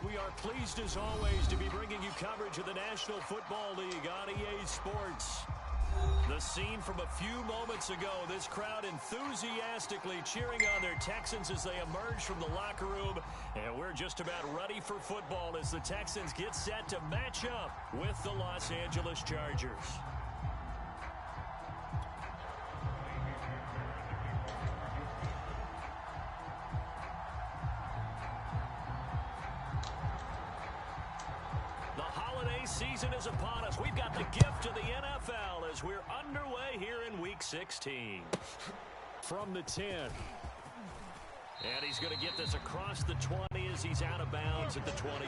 We are pleased as always to be bringing you coverage of the National Football League on EA Sports. The scene from a few moments ago, this crowd enthusiastically cheering on their Texans as they emerge from the locker room. And we're just about ready for football as the Texans get set to match up with the Los Angeles Chargers. Season is upon us. We've got the gift of the NFL as we're underway here in Week 16. From the 10. And he's going to get this across the 20 as he's out of bounds at the 23.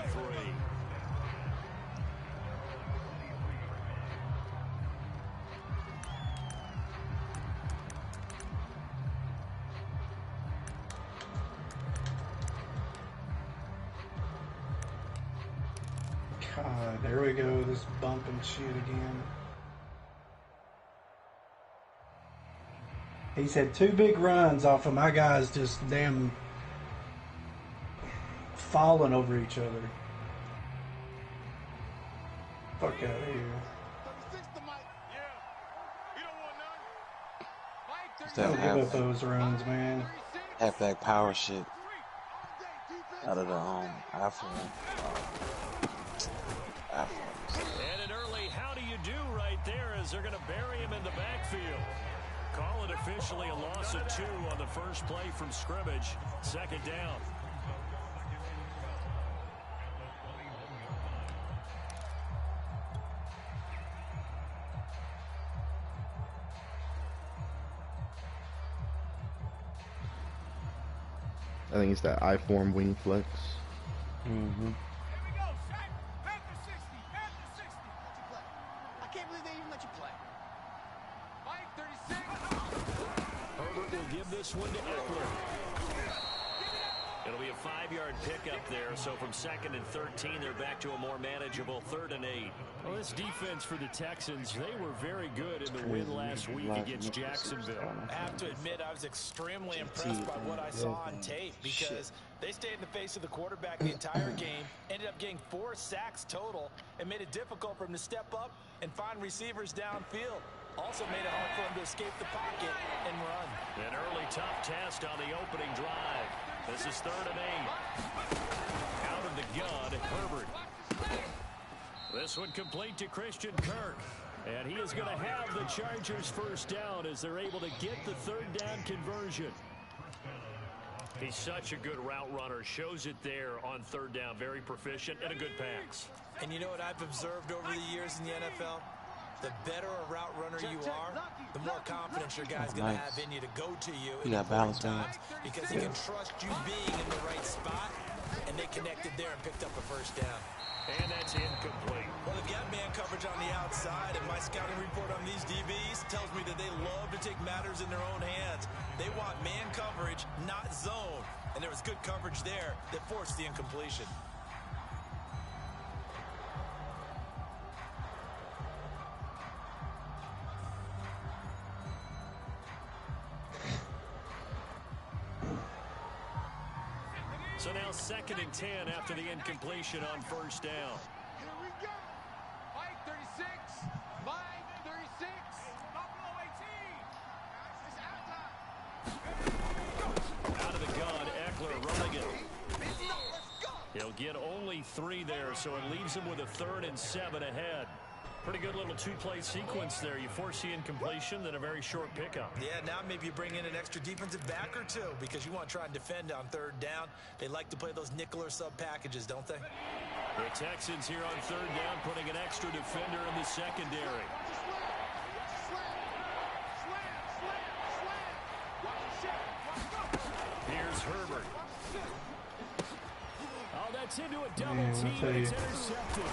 God, there we go, this bumping shit again. He's had 2 big runs off of my guys just damn falling over each other. Fuck out of here. Don't give up those runs, man. Halfback power shit out of the iPhone. And an early how do you do right there as they're going to bury him in the backfield. Call it officially a loss of 2 on the first play from scrimmage. Second down. I think it's that I-form wing flex. Mm-hmm. This one to Eckler. It'll be a 5-yard pickup there, so from 2nd and 13, they're back to a more manageable 3rd and 8. Well, this defense for the Texans, they were very good in the win last week against Jacksonville. I have to admit, I was extremely impressed by what I saw on tape because they stayed in the face of the quarterback the entire game, ended up getting 4 sacks total, and made it difficult for him to step up and find receivers downfield. Also made it hard for him to escape the pocket and run. An early tough test on the opening drive. This is 3rd and 8. Out of the gun, Herbert. This one complete to Christian Kirk. And he is going to have the Chargers first down as they're able to get the 3rd down conversion. He's such a good route runner. Shows it there on 3rd down. Very proficient and a good pass. And you know what I've observed over the years in the NFL? The better a route runner you are, the more confidence your guy's going to have in you to go to you in important times because he can trust you being in the right spot, and they connected there and picked up a first down. And that's incomplete. Well, they've got man coverage on the outside, and my scouting report on these DBs tells me that they love to take matters in their own hands. They want man coverage, not zone, and there was good coverage there that forced the incompletion. So now 2nd and 10 after the incompletion on first down. Here we go. Mike 36. Mike 36. Buffalo 18. Out of the gun, Eckler running it. He'll get only 3 there, so it leaves him with a 3rd and 7 ahead. Pretty good little 2-play sequence there. You force the incompletion, then a very short pickup. Yeah, now maybe you bring in an extra defensive back or 2 because you want to try and defend on 3rd down. They like to play those nickel or sub packages, don't they? The Texans here on 3rd down putting an extra defender in the secondary. Here's Herbert. Oh, that's into a double team, and it's intercepted.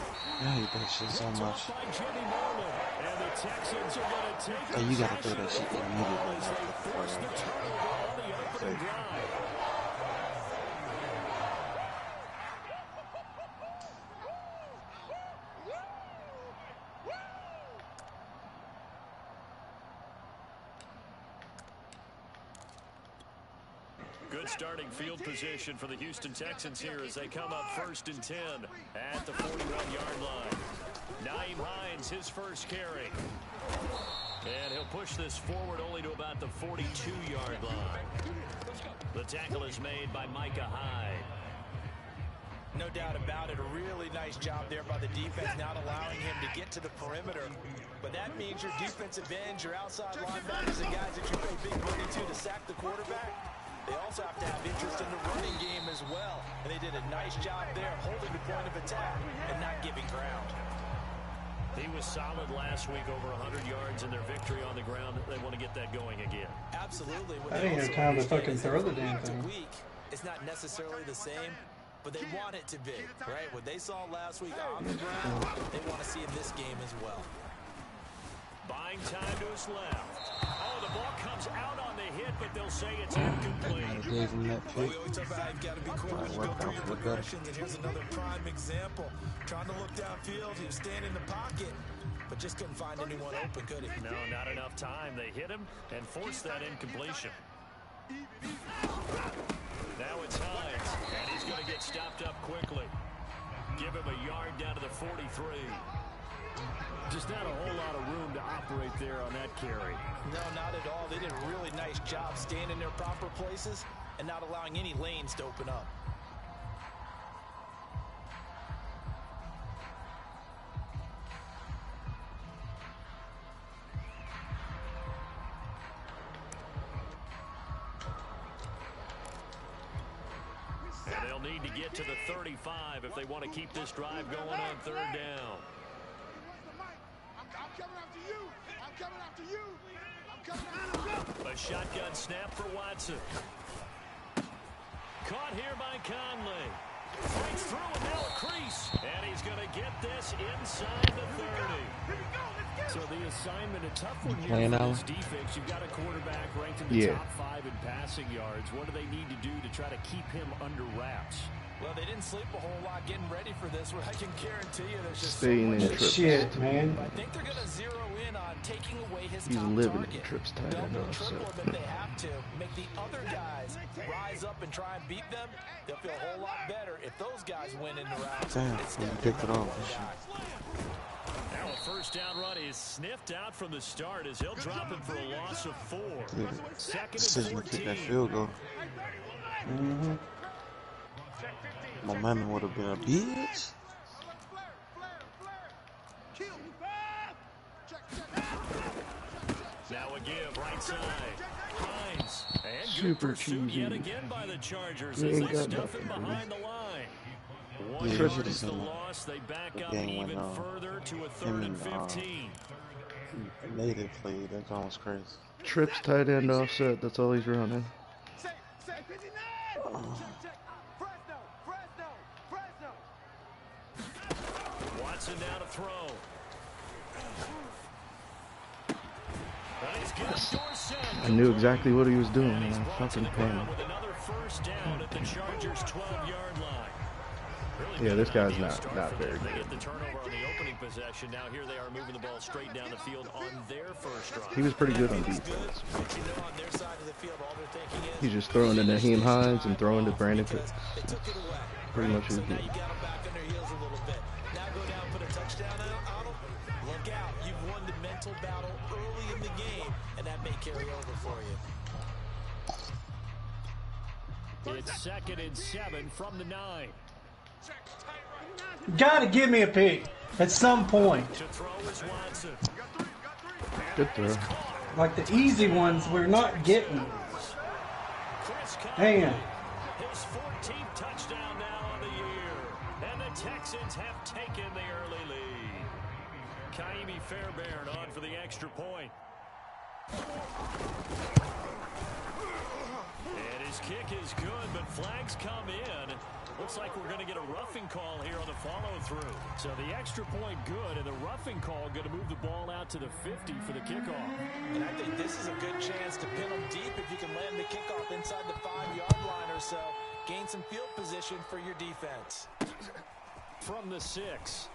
I hate that shit so much. And the Texans are going to take Hey, you gotta do that shit immediately. as they force the turnover on the opening drive. Good starting field position for the Houston Texans here as they come up 1st and 10 at the 41-yard line. Nyheim Hines, his first carry. And he'll push this forward only to about the 42-yard line. The tackle is made by Micah Hyde. No doubt about it. A really nice job there by the defense, not allowing him to get to the perimeter. But that means your defensive ends, your outside linebackers, and guys that you pay big money to sack the quarterback, they also have to have interest in the running game as well. And they did a nice job there, holding the point of attack and not giving ground. He was solid last week, over 100 yards in their victory on the ground. They want to get that going again. Absolutely. I didn't have time to fucking throw the damn thing. It's not necessarily the same, but they want it to be, right? What they saw last week on the ground, they want to see in this game as well. Buying time to his left. Oh, the ball comes out on the hit, but they'll say it's incomplete. Gave him that pick. We always talk about you've got to be quick when you go through your progressions, and here's another prime example. Trying to look downfield, he was standing in the pocket, but just couldn't find anyone open, could he? No, not enough time. They hit him and forced that incompletion. Now it's Hines, and he's going to get stopped up quickly. Give him a yard down to the 43. Just not a whole lot of room to operate there on that carry. No, not at all. They did a really nice job staying in their proper places and not allowing any lanes to open up. And they'll need to get to the 35 if they want to keep this drive going on 3rd down. I'm coming after you. I'm coming after you. I'm coming after you. A shotgun snap for Watson. Caught here by Conley. Fights through and now a crease. And he's going to get this inside the 30. So the assignment, a tough one here for this defense. You've got a quarterback ranked in the top 5 in passing yards. What do they need to do to try to keep him under wraps? Well, they didn't sleep a whole lot getting ready for this. Where I can guarantee you there's just Staying in so much shit, man. I think they're going to zero in on taking away his He's top living target. in trips tight end Double, also. triple him if they have to. Make the other guys rise up and try and beat them. They'll feel a whole lot better if those guys win in the round. Damn, he picked it off. Now a 1st down run is sniffed out from the start as he'll drop him for a loss of 4. Dude, 2nd and 14. Kick that field goal. Momentum would have been a bitch. Now a give right side. Hines. And Super good pursuit cheesy. yet again by the Chargers You as ain't they got stuff it nothing, behind the line. Yeah, 1 Trips yard is is the in loss. They back the up game even when, further to a 3rd him and and, 15. Native played. That guy was crazy. Trips tight end offset. That's all he's running. Watson down to throw. And he's got Dorsett. I knew exactly what he was doing, And and he's I brought to fucking the ground panicked. with another 1st down at the Chargers' 12-yard line. Really Yeah, been this an guy's ideal not start for very them. They good. get the turnover on the opening possession. Now here they are moving the ball straight down the field on their 1st drive. He was pretty good on It's defense. good, but you know on their side of the field, all they're thinking is He's just throwing to Nyheim Hines and throwing to Brandon Cooks. they took it away. Pretty much So what he now did. you got them back on their heels a little bit. Now go down, put a touchdown on them. Look out. You've won the mental battle early in the game, and that may carry over for you. It's 2nd and 7 from the 9. Gotta give me a pick at some point. To throw is Watson. Good throw. Like the easy ones, we're not getting. Chris Damn. his 14th touchdown now on the year. And the Texans have taken the early lead. Kaimi Fairbairn on for the extra point. And his kick is good, but flags come in. Looks like we're going to get a roughing call here on the follow-through. So the extra point good, and the roughing call going to move the ball out to the 50 for the kickoff. And I think this is a good chance to pin them deep if you can land the kickoff inside the 5-yard line or so. Gain some field position for your defense. From the 6.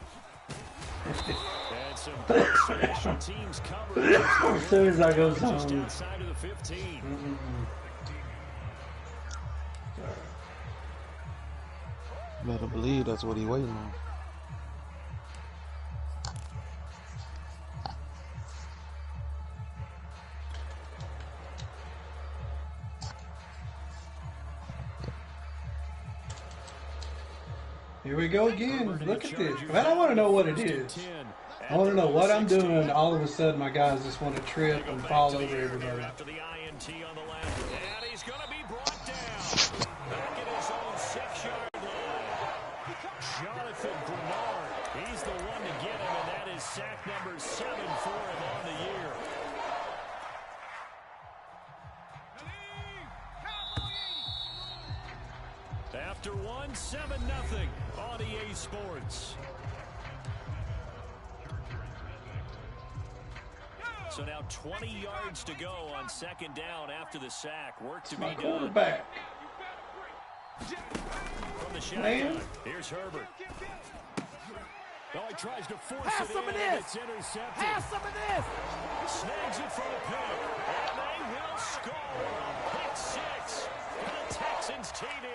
And some good special teams coverage. As soon as I go Just home. outside of the 15. Better believe that's what he waiting on. Here we go again. Look at this. Man, I want to know what it is. I want to know what I'm doing, and all of a sudden my guys just want to trip and fall over everybody. After the INT on the left, and he's going to be brought down. Back at his own 6-yard line. Jonathan Bernard, he's the one to get him, and that is sack number 7 for him on the year. After one, 7-0 on EA Sports. So now 20 yards to go on 2nd down after the sack. Work to be done. Quarterback. From the shotgun, here's Herbert. Oh, he tries to force it in, it's intercepted. Pass some of this. Snags it from the pick, and they will score a pick 6 for the Texans TD.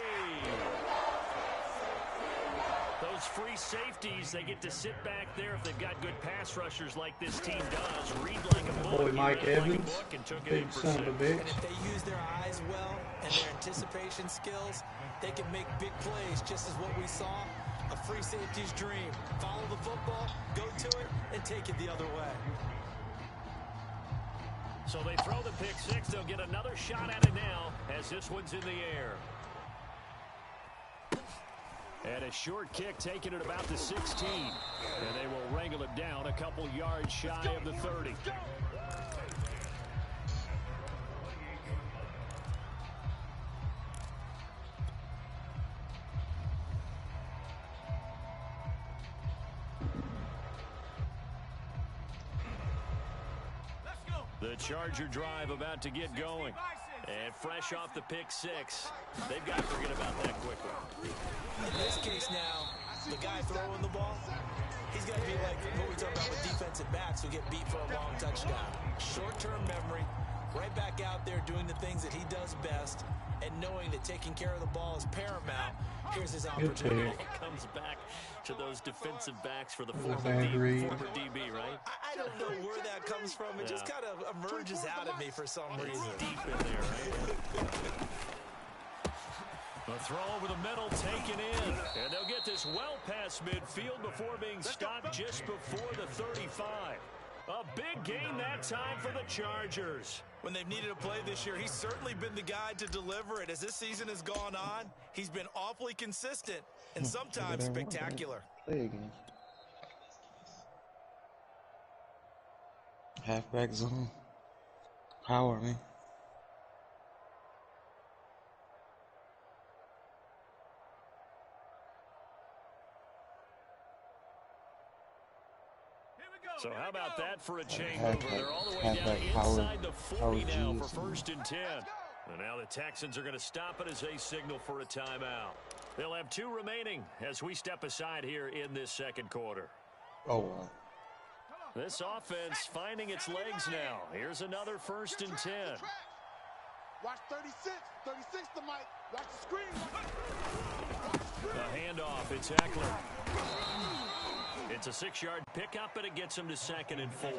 Those free safeties, they get to sit back there if they've got good pass rushers like this team does. Read like a book. Boy, Mike Evans, Like and took big son of a bitch. And if they use their eyes well and their anticipation skills, they can make big plays, just as what we saw. A free safety's dream. Follow the football, go to it, and take it the other way. So they throw the pick 6. They'll get another shot at it now as this one's in the air. And a short kick taken at about the 16. And they will wrangle him down a couple yards shy of the 30. The Charger drive about to get going. And fresh off the pick 6, they've got to forget about that quickly. In this case now, the guy throwing the ball, he's got to be like what we talk about with defensive backs who get beat for a long touchdown. Short-term memory, right back out there doing the things that he does best, and knowing that taking care of the ball is paramount. Here's his opportunity. Comes back to those defensive backs for the Bad former read. DB, right? I don't know where that comes from. It just kind of emerges out of me for some reason. Deep in there, right? The throw over the middle taken in. And they'll get this well past midfield before being stopped just before the 35. A big gain that time for the Chargers. When they've needed a play this year, he's certainly been the guy to deliver it. As this season has gone on, he's been awfully consistent and sometimes spectacular. Play again. Halfback zone. Power me. So how about that for a changeover? They're all the way down inside the 40 now for 1st and 10. And now the Texans are going to stop it as they signal for a timeout. They'll have 2 remaining as we step aside here in this 2nd quarter. Oh, wow. This offense finding its legs now. Here's another 1st and 10. Watch 36. 36 to Mike. Watch the screen. The handoff. It's Eckler. It's a 6-yard pickup, and it gets them to 2nd and 4.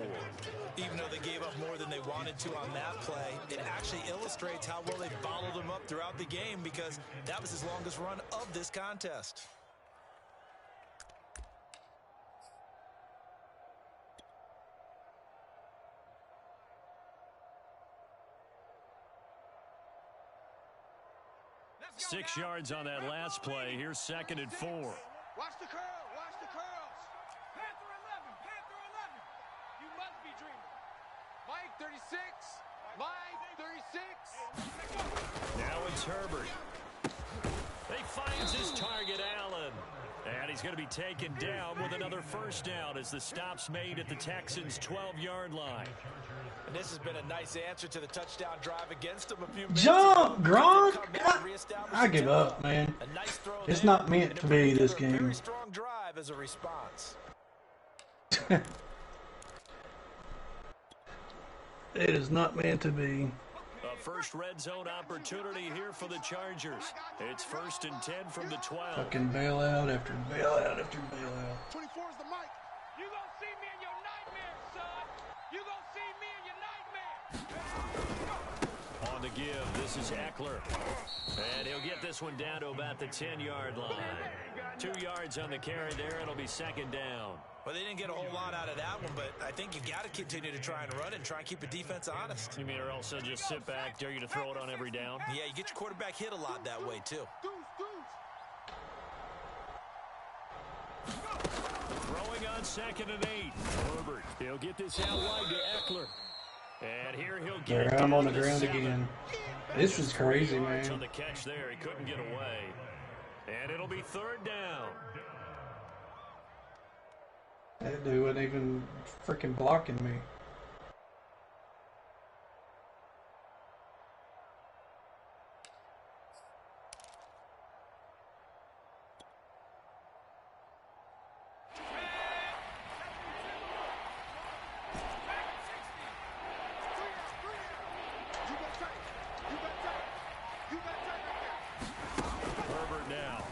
Even though they gave up more than they wanted to on that play, it actually illustrates how well they bottled them up throughout the game because that was his longest run of this contest. Six yards on that last play. Here's 2nd and 4. Watch the curl. Watch the curls. Panther 11. Panther 11. You must be dreaming. Mike 36. Mike 36. Now it's Herbert. He finds his target, Allen. And he's going to be taken down with another 1st down as the stop's made at the Texans' 12-yard line. And this has been a nice answer to the touchdown drive against him a few minutes Jump, ago. Gronk! I give up, man. Nice throw It's there, not meant to be this a game. very strong drive as a response. It is not meant to be. A first red zone opportunity here for the Chargers. It's 1st and 10 from the 12. Fucking bailout after bailout after bailout. 24 is the mic. You gonna see me in your nightmares, son. You gonna see me in your nightmares. On the give, this is Eckler. And he'll get this one down to about the 10-yard line. 2 yards on the carry there. It'll be 2nd down. Well, they didn't get a whole lot out of that one, but I think you got to continue to try and run and try and keep the defense honest. You mean or else they'll just sit back, dare you to throw it on every down? Yeah, you get your quarterback hit a lot that way, too. Throwing on 2nd and 8. Herbert, he'll get this out wide to Eckler. And here he'll get There, I'm on the ground again. This is crazy, On man. the catch there, he couldn't get away. And it'll be 3rd down. That dude wasn't even freaking blocking me. Herbert now.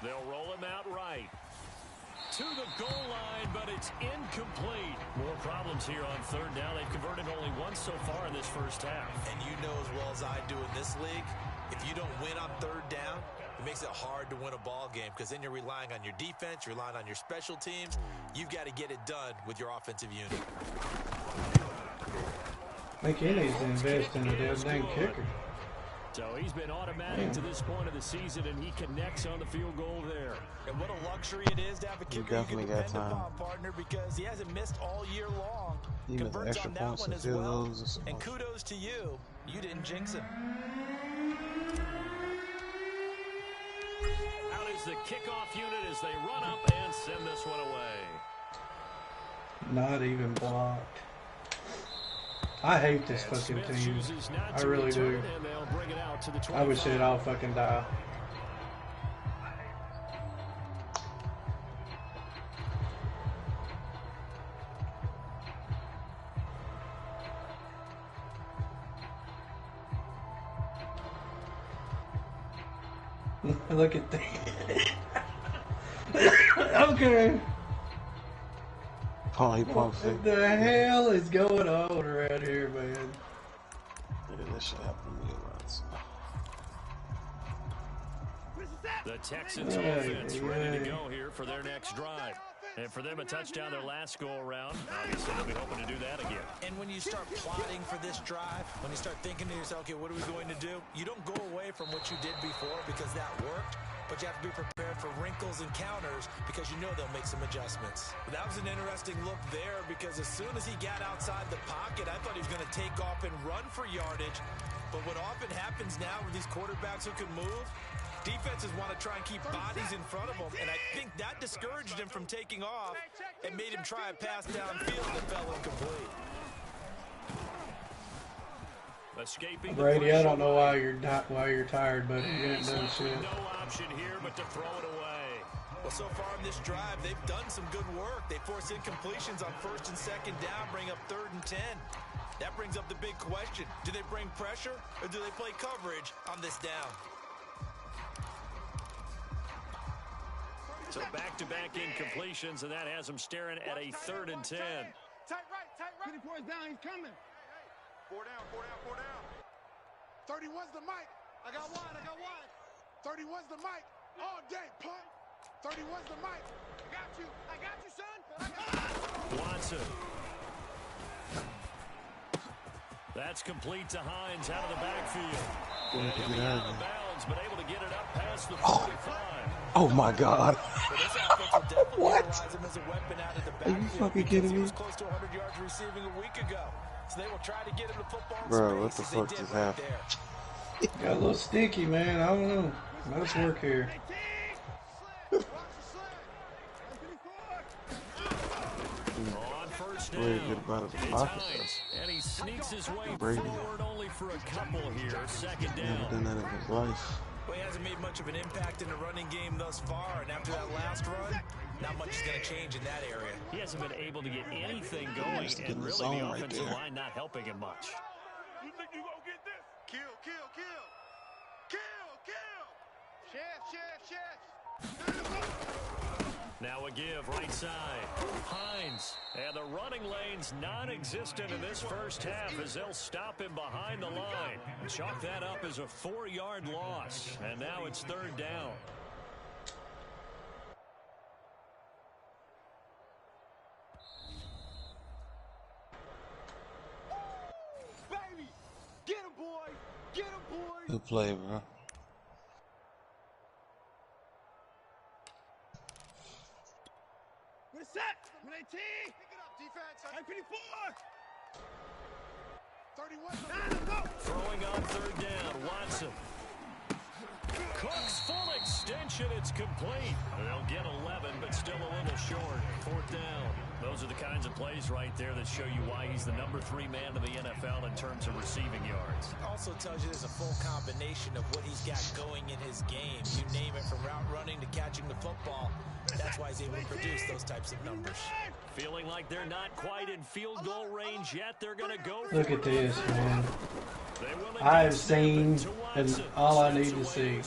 They'll roll him out right. To the goal line, but it's incomplete. More problems here on 3rd down. They've converted only once so far in this first half. And you know as well as I do in this league, if you don't win on 3rd down, it makes it hard to win a ball game because then you're relying on your defense, you're relying on your special teams. You've got to get it done with your offensive unit. I think he needs to invest in a damn dang kicker. So he's been automatic to this point of the season, and he connects on the field goal there. And what a luxury it is to have a kicker you can definitely got depend time. upon, partner, because he hasn't missed all year long. Even the Converts extra on that points one and as field well. goals is And kudos to you. You didn't jinx him. Out is the kickoff unit as they run up and send this one away. Not even blocked. I hate this And fucking Smith team. chooses not I to really return, do. and they'll bring it out to the I wish 25. they'd all fucking die. Look at that. Okay. Oh, he pumps it. What the hell is going on around here, man? Yeah, that shit happened to me once. The Texans offense ready to go here for their next drive. And for them, a touchdown their last go-around. Obviously, they'll be hoping to do that again. And when you start plotting for this drive, when you start thinking to yourself, okay, what are we going to do? You don't go away from what you did before because that worked, but you have to be prepared for wrinkles and counters because you know they'll make some adjustments. But that was an interesting look there because as soon as he got outside the pocket, I thought he was going to take off and run for yardage. But what often happens now with these quarterbacks who can move, defenses want to try and keep bodies in front of them, and I think that discouraged him from taking off and made him try a pass downfield that fell incomplete. Escaping Brady, I don't know why you're tired, but you ain't done shit. No option here but to throw it away. Well, so far in this drive, they've done some good work. They force incompletions on 1st and 2nd down, bring up 3rd and 10. That brings up the big question. Do they bring pressure or do they play coverage on this down? So back-to-back incompletions, and that has them staring at a 3rd and 10. Tight right. 24 is down, he's coming. 4 down. 31's the mic. I got one. 31's the mic. All day, punt. 31's the mic. I got you, son. Watson. That's complete to Hines out of the backfield. And he'll be out of bounds, but able to get it up past the 45. Oh my God. What? Are you fucking kidding me? He was close to 100 yards receiving a week ago. So they will try to get him to football Bro, what space the as fuck they just did right happened? there. Got a little sticky, man. I don't know. Let's work here. On first Really down, good about the it's pocket. Hines, and he sneaks his way Brady. forward only for a couple here. 2nd Never down. done that in his life. Well, he hasn't made much of an impact in the running game thus far, and after that last run, not much is going to change in that area. He hasn't been able to get anything going, Just get in and the really zone the right offensive there. line not helping him much. You think you gonna get this? Kill, kill, kill. Kill, kill. Shift. Now a give, right side. Hines. And the running lane's non-existent in this first half as they'll stop him behind the line. Chalk that up as a 4-yard loss. And now it's third down. Baby, get him, boy. Get him, boy. Good play, bro. With a set. With 18. Pick it up, defense. 54. 31. Throwing on third down, Watson. Cook's full extension, it's complete. They'll get 11, but still a little short. Fourth down. Those are the kinds of plays right there that show you why he's the number 3 man in the NFL in terms of receiving yards. Also tells you there's a full combination of what he's got going in his game. You name it, from route running to catching the football. That's why he's able to produce those types of numbers. Feeling like they're not quite in field goal range yet. They're going to go. Look at this, man. I've seen and all I need to see.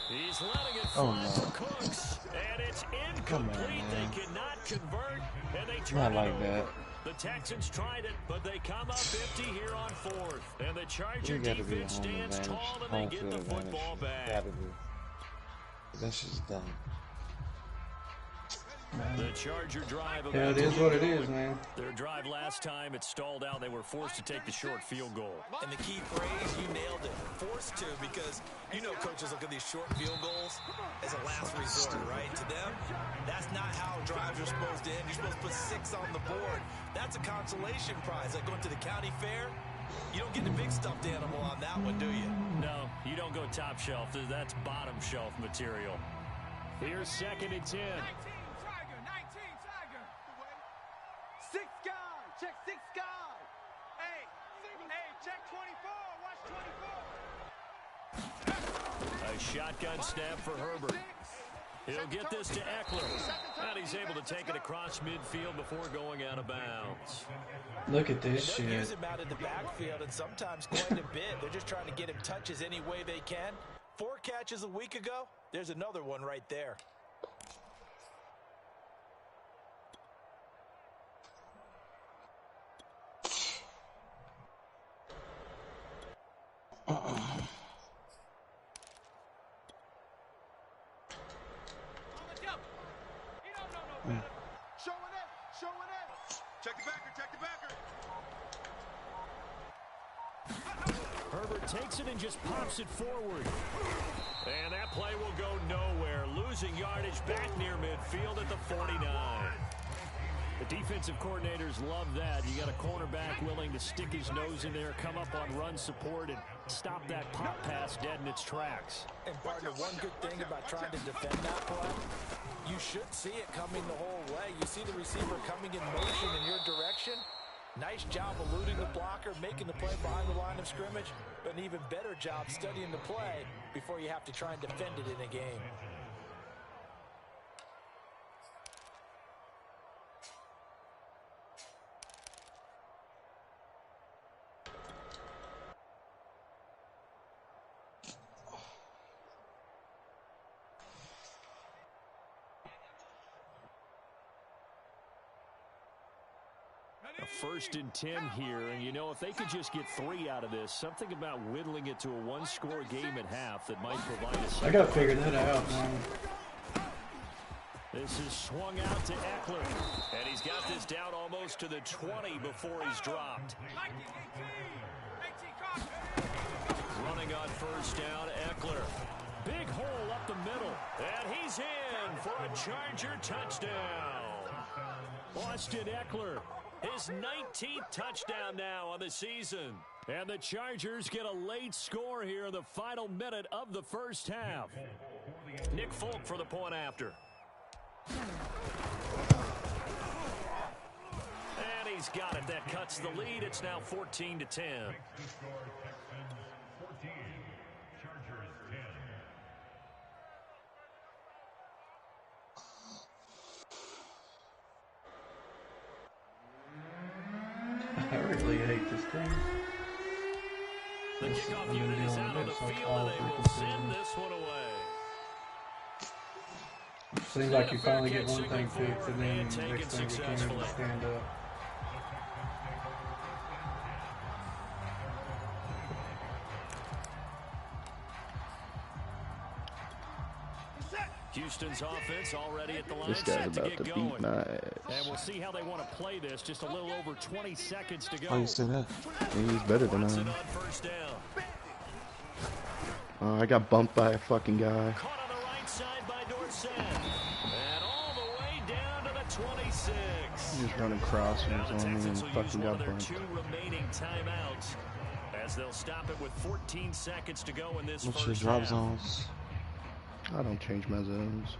He's letting it fly for Cooks, and it's incomplete. They cannot convert, and they turn it over. The Texans tried it, but they come up 50 here on fourth. And the Charger defense stands tall, and they get the football back. That's just dumb. The Charger drive. Yeah, it is what it is, man. Their drive last time, it stalled out. They were forced to take the short field goal. And the key phrase, you nailed it. Forced to, because you know coaches look at these short field goals as a last resort, right? To them, that's not how drives are supposed to end. You're supposed to put 6 on the board. That's a consolation prize. Like going to the county fair, you don't get the big stuffed animal on that one, do you? No, you don't go top shelf. That's bottom shelf material. Here's 2nd and 10. 6 guy. Check 6 guy. Hey, check 24. Watch 24. A shotgun snap for Herbert. He'll get this to Eckler. And he's able to take it across midfield before going out of bounds. Look at this They'll shit. use him out in the backfield, and sometimes quite a bit. They're just trying to get him touches any way they can. 4 catches a week ago. There's another one right there. Showing it. Check the backer. Herbert takes it and just pops it forward. And that play will go nowhere. Losing yardage back near midfield at the 49. The defensive coordinators love that. You got a cornerback willing to stick his nose in there, come up on run support, and stop that pop pass dead in its tracks. And partner, one good thing about trying to defend that play, you should see it coming the whole way. You see the receiver coming in motion in your direction. Nice job eluding the blocker, making the play behind the line of scrimmage, but an even better job studying the play before you have to try and defend it in a game. A 1st and 10 here, and you know, if they could just get 3 out of this, something about whittling it to a 1-score game at half that might provide us. I gotta figure that out, man. This is swung out to Eckler, and he's got this down almost to the 20 before he's dropped. Running on 1st down, Eckler. Big hole up the middle, and he's in for a Charger touchdown. Austin Eckler, his 19th touchdown now on the season. And the Chargers get a late score here in the final minute of the first half. Nick Folk for the point after. And he's got it. That cuts the lead. It's now 14-10. I really hate this thing. The kickoff unit is out on the field, and they will send this one away. Seems like you finally get one thing fixed, and then next thing you can't even stand up. Houston's offense already at the line. This guy's about to beat my ass. And we'll see how they want to play this. Just a little over 20 seconds to go. Oh, you said that? He's better than I am. I got bumped by a fucking guy. Caught on the right side by Dorsett. And all the way down to the 26. He's just running crossers on me and fucking got bumped. 2 remaining timeouts as they'll stop it with 14 seconds to go in this What's first your drop half. zones? I don't change my zones.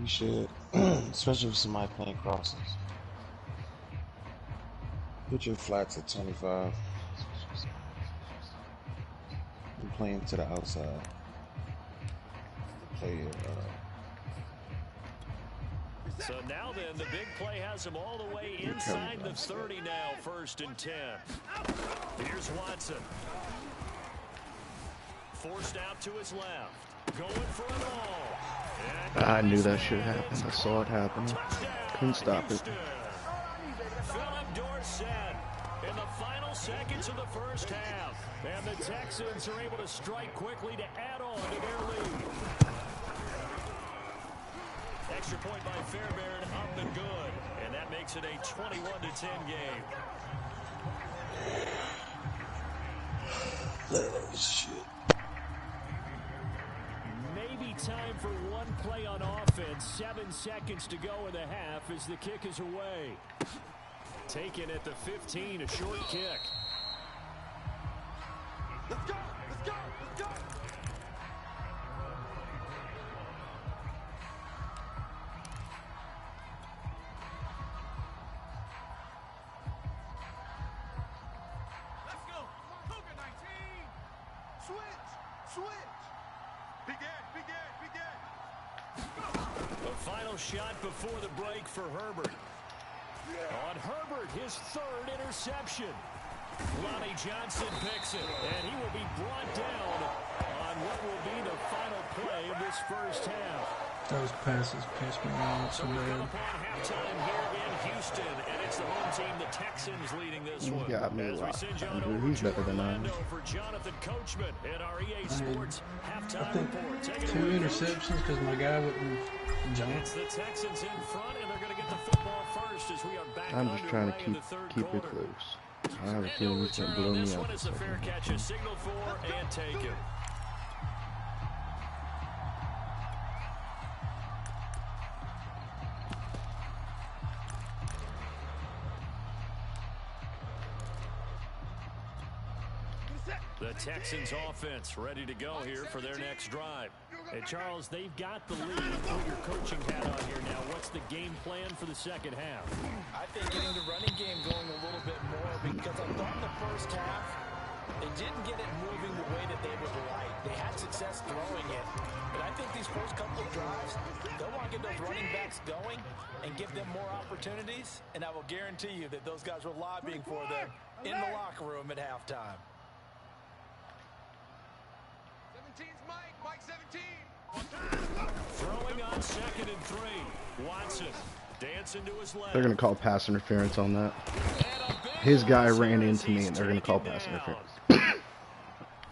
You should, especially with somebody playing crosses. Put your flats at 25. I'm playing to the outside. Play it. So now then, the big play has him all the way inside the 30 now, 1st and 10. Here's Watson. Forced out to his left. Going for it all. I knew that shit happened. I saw it happen. Couldn't stop it. Philip Dorsett in the final seconds of the first half. And the Texans are able to strike quickly to add on to their lead. Extra point by Fairbairn, up and good. And that makes it a 21-10 game. Oh, shit. Maybe time for one play on offense. 7 seconds to go in the half as the kick is away. Taken at the 15, a short kick. Let's go! Let's go! Let's go! Let's go! Cougar 19! Switch! Switch! Begin! The final shot before the break for Herbert. On Herbert, his 3rd interception. Lonnie Johnson picks it, and he will be brought down on what will be the final play of this first half. Those passes piss me off so So we come bad. upon halftime here in Houston, and it's the home team, the Texans, leading this one. got me As we locked send down, John dude. over He's to better than I am. Orlando for Jonathan Coachman at our EA Sports I halftime think report. Take it 2 away, Coach. interceptions because my guy wouldn't jump. It's the Texans in front, and they're going to get the football first as we are back I'm just trying to underway in the keep third it quarter. close. I have a And feeling he'll he's gonna return blow on me this up. one as the fair catch is signaled for and taken. The Texans offense ready to go here for their next drive. And Charles, they've got the lead. Put your coaching hat on here now. What's the game plan for the second half? I think getting the running game going a little bit more, because I thought in the first half they didn't get it moving the way that they would like. They had success throwing it, but I think these first couple of drives, they'll want to get those running backs going and give them more opportunities, and I will guarantee you that those guys were lobbying for them in the locker room at halftime. 17's Mike. Mike 17. Throwing on 2nd and 3. Watson dancing to his left. They're gonna call pass interference on that. And a big His guy loss ran here into as me, he's and they're gonna call taken pass down. interference.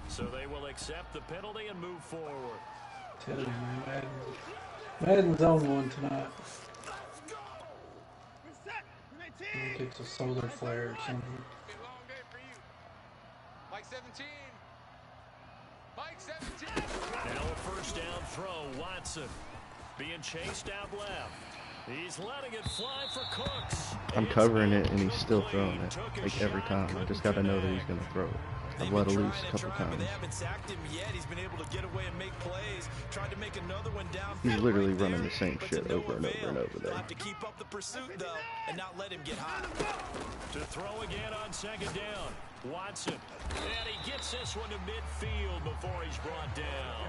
So they will accept the penalty and move forward. Tell you, man, Madden's on one tonight. I think it's a solar flare or something. Be a long day for you. Mike 17. Mike 17. Now a first down throw. Watson being chased out left. He's letting it fly for Cooks. I'm It's covering it, and he's still throwing incomplete. it. Took a Like every shot, time. I couldn't just gotta know that he's connect. gonna throw it. I've They've let been loose a trying couple and trying, but times. they haven't sacked him yet. He's been able to get away and make plays. Tried to make another one down. He's literally right running there, the same but to shit no over and over avail. and over They'll there. have to keep up the pursuit, though, and not let him get hot. To throw again on 2nd down. Watson. And he gets this one to midfield before he's brought down.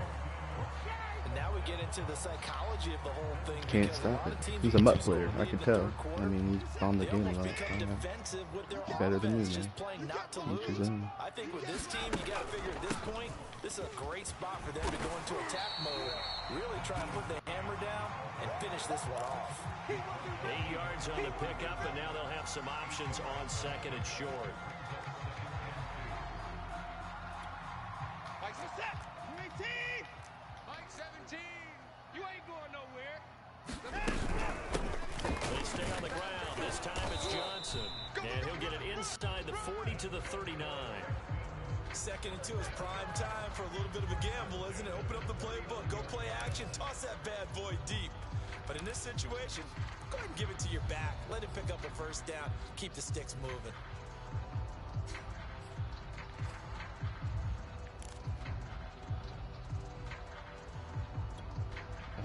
And now we we get into the psychology of the whole thing. Can't stop it. He's a MUT player, I can tell. I mean, he's on the game a lot. Better than me, man. Each his own. I think with this team, you got to figure at this point, this is a great spot for them to go into attack mode. Really try and put the hammer down and finish this one off. 8 yards on the pickup, and now they'll have some options on second and short. Mike 18! Mike 17! You ain't going nowhere. They stay on the ground. This time it's Johnson. And he'll get it inside the 40 to the 39. Second and 2 is prime time for a little bit of a gamble, isn't it? Open up the playbook, go play action, toss that bad boy deep. But in this situation, go ahead and give it to your back. Let him pick up a first down. Keep the sticks moving.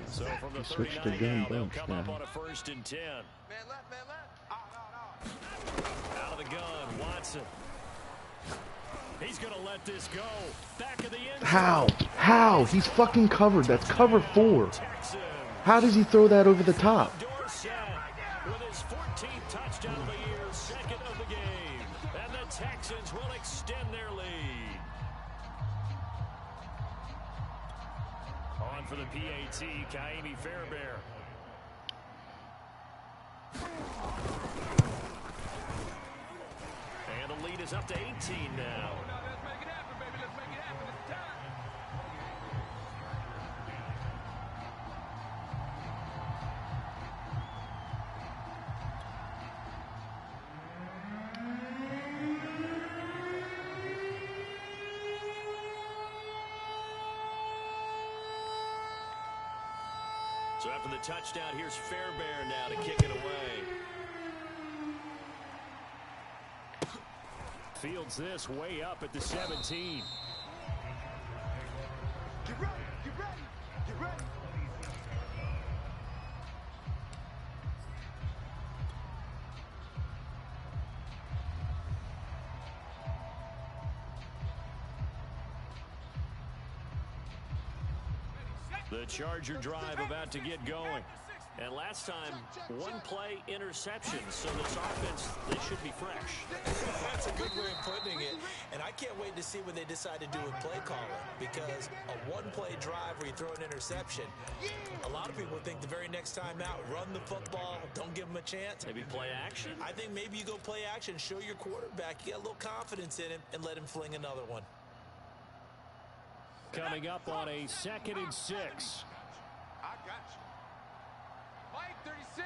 So from the Switch 39 to gun now, they'll bunch come up now. on a 1st and 10. Man left, man left. Oh, Out of the gun, Watson. He's going to let this go. Back of the end zone. How? How? He's fucking covered. That's cover 4. Texans. How does he throw that over the top? Dorsett with his 14th touchdown of the year, 2nd of the game. And the Texans will extend their lead. On for the PAT, Kaimi Fairbairn. And the lead is up to 18 now. let's make it happen, baby. Let's make it happen. It's time. So after the touchdown, here's Fairbairn now to kick it away. Fields this way up at the 17. Get ready, get ready, get ready. The Charger drive about to get going. And last time, 1-play interception. So this offense, they should be fresh. That's a good way of putting it. And I can't wait to see what they decide to do with play calling. Because a 1-play drive where you throw an interception, a lot of people think the very next time out, run the football, don't give them a chance. Maybe play action? I think maybe you go play action, show your quarterback, you got a little confidence in him, and let him fling another one. Coming up on a 2nd and 6. I got you. Mike 36.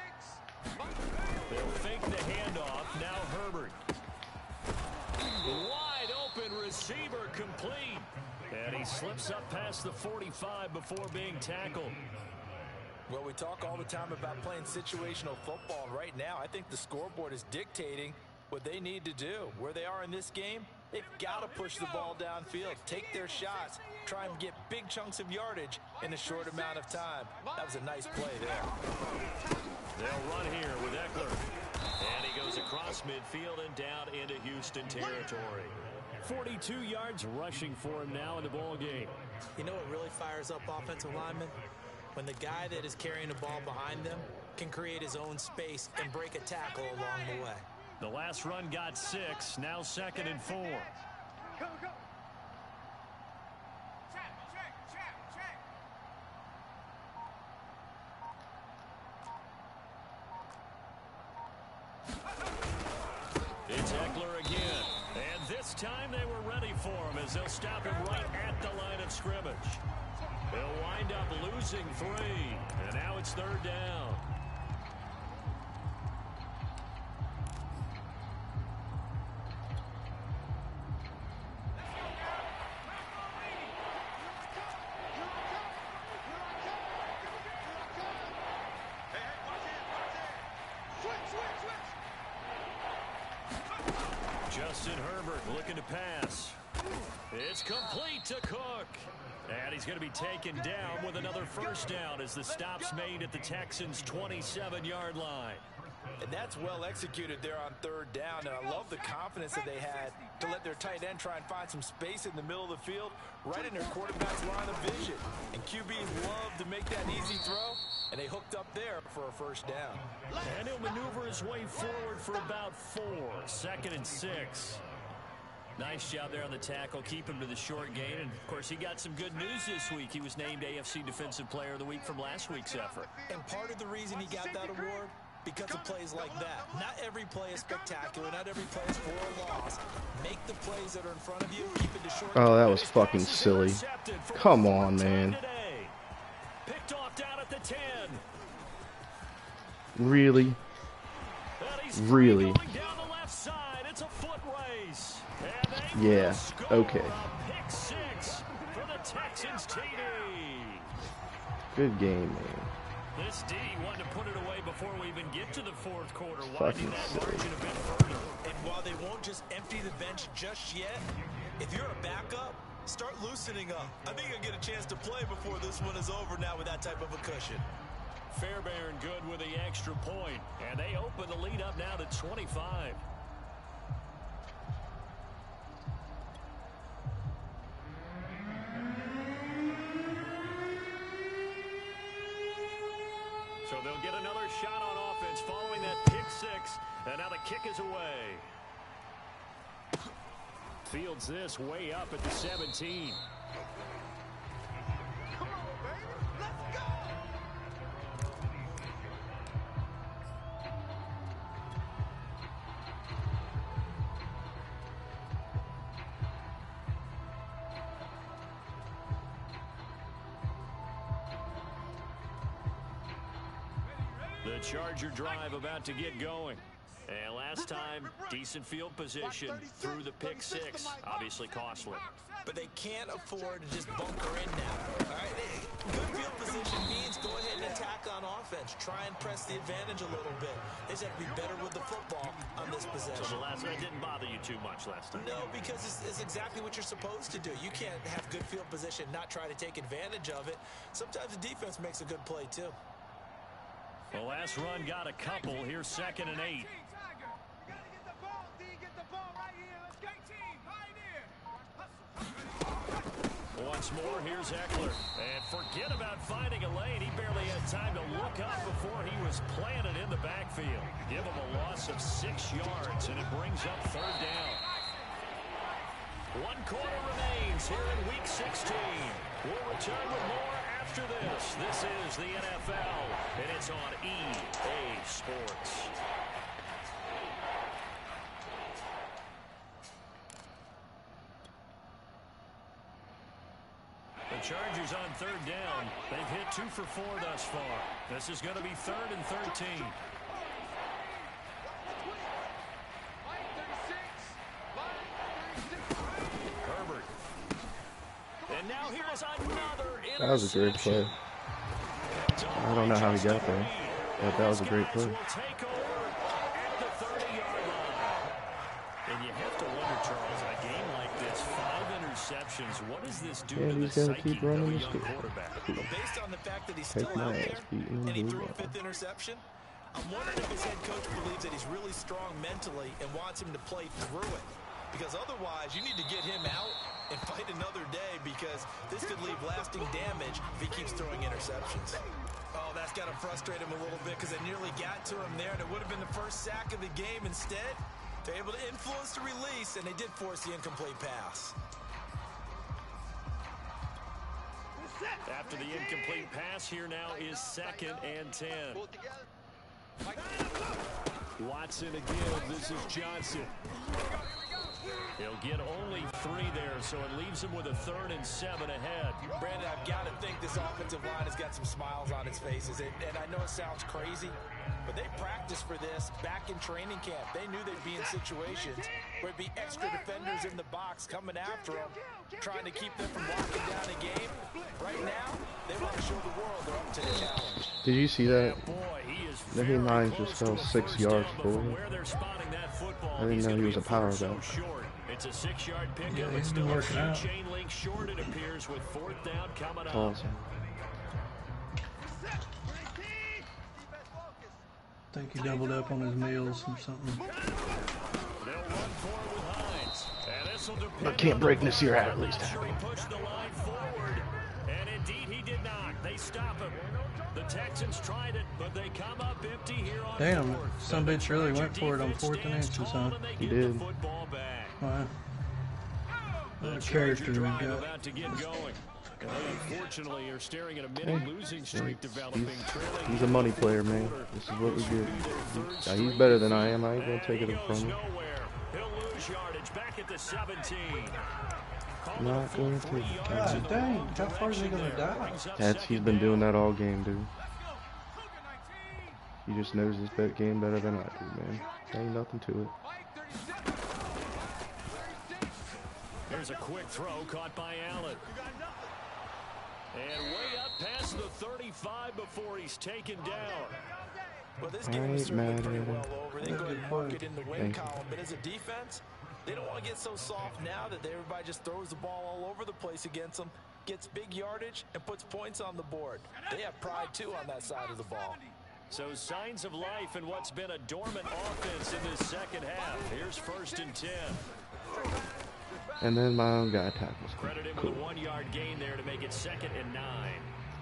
They'll fake the handoff. Now Herbert. Wide open receiver complete. And he slips up past the 45 before being tackled. Well, we talk all the time about playing situational football. And right now, I think the scoreboard is dictating what they need to do. Where they are in this game, they've got to push the ball downfield, take their shots, try and get big chunks of yardage in a short amount of time. That was a nice play there. They'll run here with Eckler. And he goes across midfield and down into Houston territory. 42 yards rushing for him now in the ball game. You know what really fires up offensive linemen? When the guy that is carrying the ball behind them can create his own space and break a tackle along the way. The last run got 6, now 2nd and 4. Go, go. Check. It's Eckler again. And this time they were ready for him as they'll stop him right at the line of scrimmage. They'll wind up losing 3. And now it's 3rd down. Justin Herbert looking to pass. It's complete to Cook. And he's going to be taken down with another first down as the stop's made at the Texans' 27-yard line. And that's well executed there on 3rd down. And I love the confidence that they had to let their tight end try and find some space in the middle of the field, right in their quarterback's line of vision. And QBs love to make that easy throw, and they hooked up there for a first down. And he'll maneuver his way forward for about 4. 2nd and 6. Nice job there on the tackle. Keep him to the short gain. And, of course, he got some good news this week. He was named AFC Defensive Player of the Week from last week's effort. And part of the reason he got that award, because of plays like that. Not every play is spectacular. Not every play is for a loss. Make the plays that are in front of you. Keep it to short. Oh, that was fucking silly. Come on, man. Picked off down at the 10. Really? Really? It's a foot race. Yeah. Okay. Pick 6 for the Texans TD. Good game, man. This D wanted to put it away before we even get to the 4th quarter, Fucking widening that silly. margin a bit further. And while they won't just empty the bench just yet, if you're a backup, start loosening up. I think you'll get a chance to play before this one is over now with that type of a cushion. Fairbairn good with the extra point, and they open the lead up now to 25. So they'll get another shot on offense following that pick 6, and now the kick is away. Fields this way up at the 17. Come on, baby. Let's go. The Charger drive about to get going. And last time, decent field position through the pick 6. Obviously costly. But they can't afford to just bunker in now. All right, good field position means go ahead and attack on offense. Try and press the advantage a little bit. They just have to be better with the football on this possession. So the last one didn't bother you too much last time. No, because it's exactly what you're supposed to do. You can't have good field position, not try to take advantage of it. Sometimes the defense makes a good play, too. The last run got a couple. Here's 2nd and 8. Once more, here's Eckler. And forget about finding a lane. He barely had time to look up before he was planted in the backfield. Give him a loss of 6 yards, and it brings up 3rd down. 1 quarter remains here in Week 16. We'll return with more after this. This is the NFL, and it's on EA Sports. The Chargers on 3rd down. They've hit 2 for 4 thus far. This is going to be 3rd and 13. Herbert. And now here is another interception. That was a great play. I don't know how he got there, but that was a great play. Will take over at the 30-yard line. And you have to wonder, Charles, a game like this, 5 interceptions, what does this do to the psyche of a young quarterback? Well, based on the fact that he's still out there and he threw a 5th interception, I'm wondering if his head coach believes that he's really strong mentally and wants him to play through it. Because otherwise, you need to get him out and fight another day, because this could leave lasting damage if he keeps throwing interceptions. Oh, that's got to frustrate him a little bit, because they nearly got to him there, and it would have been the first sack of the game. Instead, they're able to influence the release, and they did force the incomplete pass. After the incomplete pass, here now is 2nd and 10. Watson again. This is Johnson. He'll get only 3 there, so it leaves him with a 3rd and 7 ahead. Brandon, I've got to think this offensive line has got some smiles on its faces. And I know it sounds crazy, but they practiced for this back in training camp. They knew they'd be in situations where it'd be extra defenders in the box coming after them, trying to keep them from locking down a game. Right now, they want to show the world they're up to the challenge. Did you see that? He Nine just fell 6 yards forward. I didn't know he was a power back. It's a 6-yard pickup. Yeah, It's he's still been a working out. chain link short, it appears, with 4th down coming up. Awesome. I think he doubled up on his meals or something. They'll run forward with Hines. And this will depend I can't break on this here out at I'm least. not sure he pushed the line forward. And indeed he did not. They stop him. The Texans tried it, but they come up empty here on Damn, fourth. some bitch really went for it on 4th and inches, huh? He did. Wow. What a character we got. About to get going. And they unfortunately are staring at a mini losing streak developing. He's a money player, man. This is what we get. He's better than I am. I ain't gonna take it from him. He'll lose yardage back at the 17. Not going to. God dang, how far is he gonna die? He's been doing that all game, dude. He just knows this game better than I do, man. There ain't nothing to it. Here's a quick throw caught by Allen. And way up past the 35 before he's taken down. Well, this game is certainly pretty well over. They go ahead and mark it in the win column. But as a defense, they don't want to get so soft now that everybody just throws the ball all over the place against them, gets big yardage, and puts points on the board. They have pride, too, on that side of the ball. So signs of life in what's been a dormant offense in this second half. Here's 1st and 10. And then my own guy tackles. Credit him with a 1-yard gain there to make it 2nd and 9.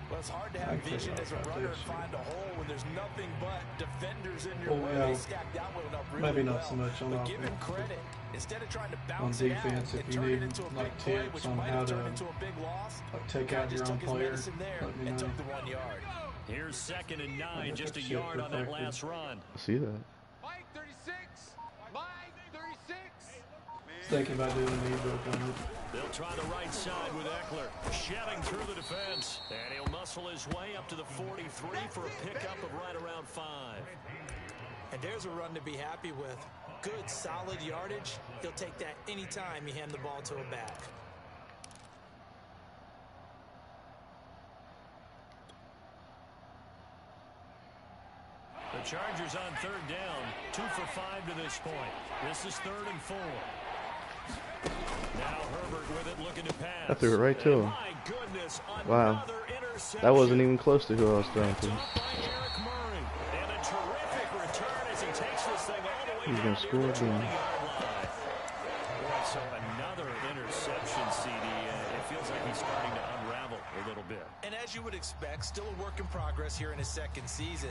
Well, it's hard to have vision as a runner and find a hole when there's nothing but defenders in your way. They stacked that one up really maybe not well. so much on but offense. give him credit. Instead of trying to On bounce defense, it out if and you turn it need into a like big play, tips which on might how have to turned into a big loss, take out your own player, let me know. and took the 1 yard. Here's 2nd and 9, just a yard on that last run. I see that. Mike 36. Mike 36. Thinking about doing an ebook on it. They'll try the right side with Eckler, shedding through the defense. And he'll muscle his way up to the 43 for a pickup of right around 5. And there's a run to be happy with. Good, solid yardage. He'll take that anytime you hand the ball to a back. The Chargers on 3rd down, 2 for 5 to this point. This is 3rd and 4. Now Herbert with it, looking to pass. I threw it right to him. My goodness, Wow. That wasn't even close to who I was throwing to. And a terrific return as he takes this thing all the way He's going to score again. So another interception, CD. It feels like he's starting to unravel a little bit. And as you would expect, still a work in progress here in his 2nd season.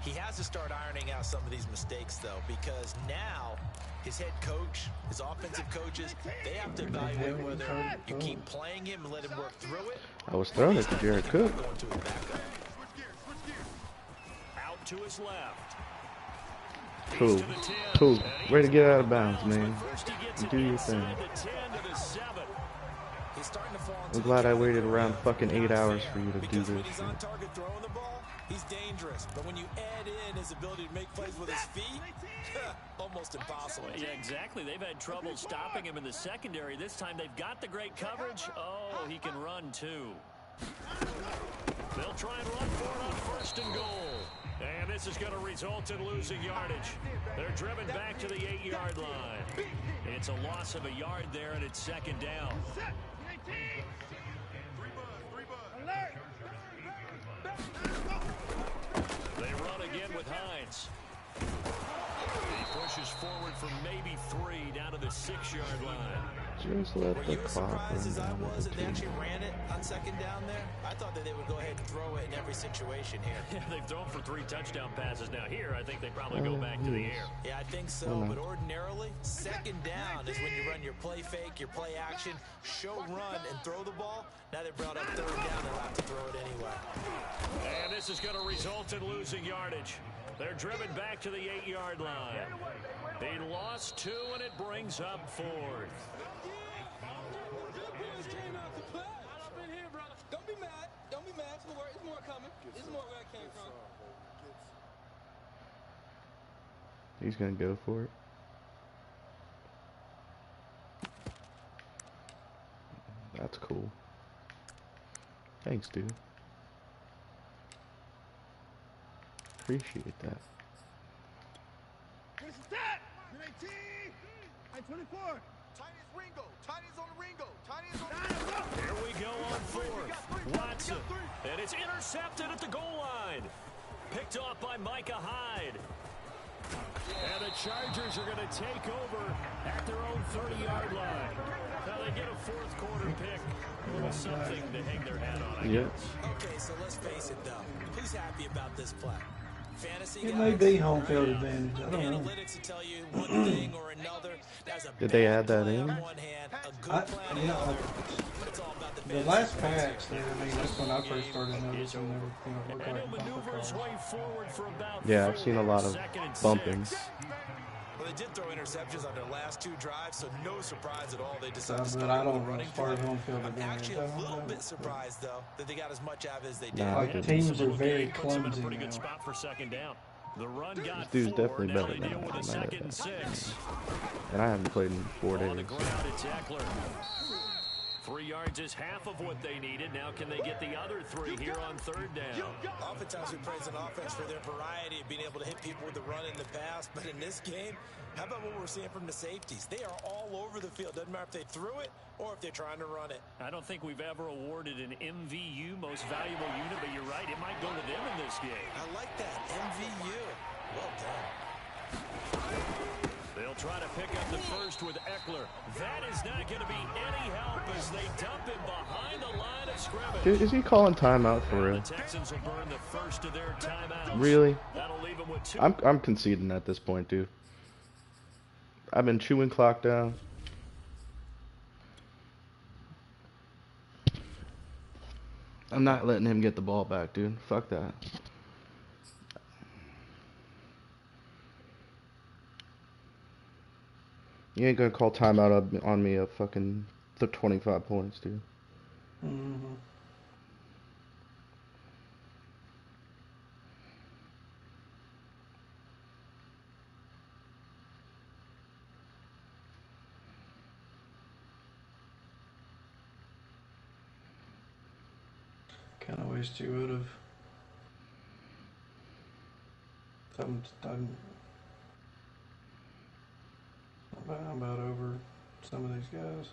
He has to start ironing out some of these mistakes, though, because now his head coach, his offensive coaches, they have to evaluate whether you keep playing him and let him work through it. I was throwing it to Jared Cook. Out to his left. Cool. Cool. Way to get out of bounds, man. You do your thing. I'm glad I waited around fucking 8 hours for you to do this. He's on target throwing the ball, he's dangerous. But when you add in his ability to make plays with his feet, almost impossible. Yeah, exactly. They've had trouble stopping him in the secondary. This time they've got the great coverage. Oh, he can run too. They'll try and run for it on 1st and goal. And this is going to result in losing yardage. They're driven back to the 8-yard line. It's a loss of a yard there, and it's 2nd down. They run again with Hines. He pushes forward for maybe 3 down to the 6-yard line. Just let Were the you as clock surprised as I run was that they down. actually ran it on 2nd down there? I thought that they would go ahead and throw it in every situation here. Yeah, they've thrown for 3 touchdown passes. Now here, I think they probably go back to the air. Yeah, I think so. But ordinarily, 2nd down is when you run your play fake, your play action, show run, and throw the ball. Now they brought up 3rd down. They'll have to throw it anyway. And this is going to result in losing yardage. They're driven back to the 8-yard line. They lost 2, and it brings up 4th. Don't be mad. Don't be mad. It's more coming. It's more where I came from. He's gonna go for it. That's cool. Thanks, dude. Appreciate that. Here's the stat. 19. And 24. Tiny's Ringo. Tiny's on the Ringo. Tiny's on the Here we go on 4th. Watson. And it's intercepted at the goal line. Picked off by Micah Hyde. And the Chargers are going to take over at their own 30-yard line. Well, they get a fourth quarter pick. A little something to hang their hat on, I Yep. guess. Okay, so let's face it, though. Who's happy about this play? Fantasy It guys? may be home field advantage. I don't know. Analytics will tell you one thing or another. That's a Did they bad add that play in? on one hand, a good play on the other. But it's all about the The fantasy last players. packs there, I mean, that's when I first started noticing everything looked And like he'll bumper maneuver his cars. way forward for about Yeah, I've seen a lot of 4nd and bumping. 6. Well, they did throw interceptions on their last 2 drives, so no surprise at all they decided to But start I with a don't know running as far as play. home field I'm advantage. actually I a don't little know. bit surprised, though, that they got as much out of it as they did. Nah, I Like, couldn't. teams are very Puts him in a clumsy pretty good now. spot for 2nd down. The run got This dude's 4. definitely Now better they than deal I with a am. 2nd and 6. And I haven't played in 4 On the days. ground, it's Eckler. 3 yards is half of what they needed. Now can they get the other 3 here on 3rd down? Oftentimes we praise an offense for their variety of being able to hit people with the run in the pass, but in this game, how about what we're seeing from the safeties? They are all over the field. Doesn't matter if they threw it or if they're trying to run it. I don't think we've ever awarded an MVU, most valuable unit, but you're right, it might go to them in this game. I like that, MVU. Well done. They'll try to pick up the first with Eckler. That is not going to be any help as they dump him behind the line of scrimmage. Dude, is he calling timeout for real? The Texans will burn the first of their timeouts. Really? That'll leave them with 2. I'm conceding at this point, dude. I've been chewing clock down. I'm not letting him get the ball back, dude. Fuck that. You ain't gonna call timeout on me at fucking 25 points, dude. Mm-hmm. Kind of wish you would have. I'm about over some of these guys.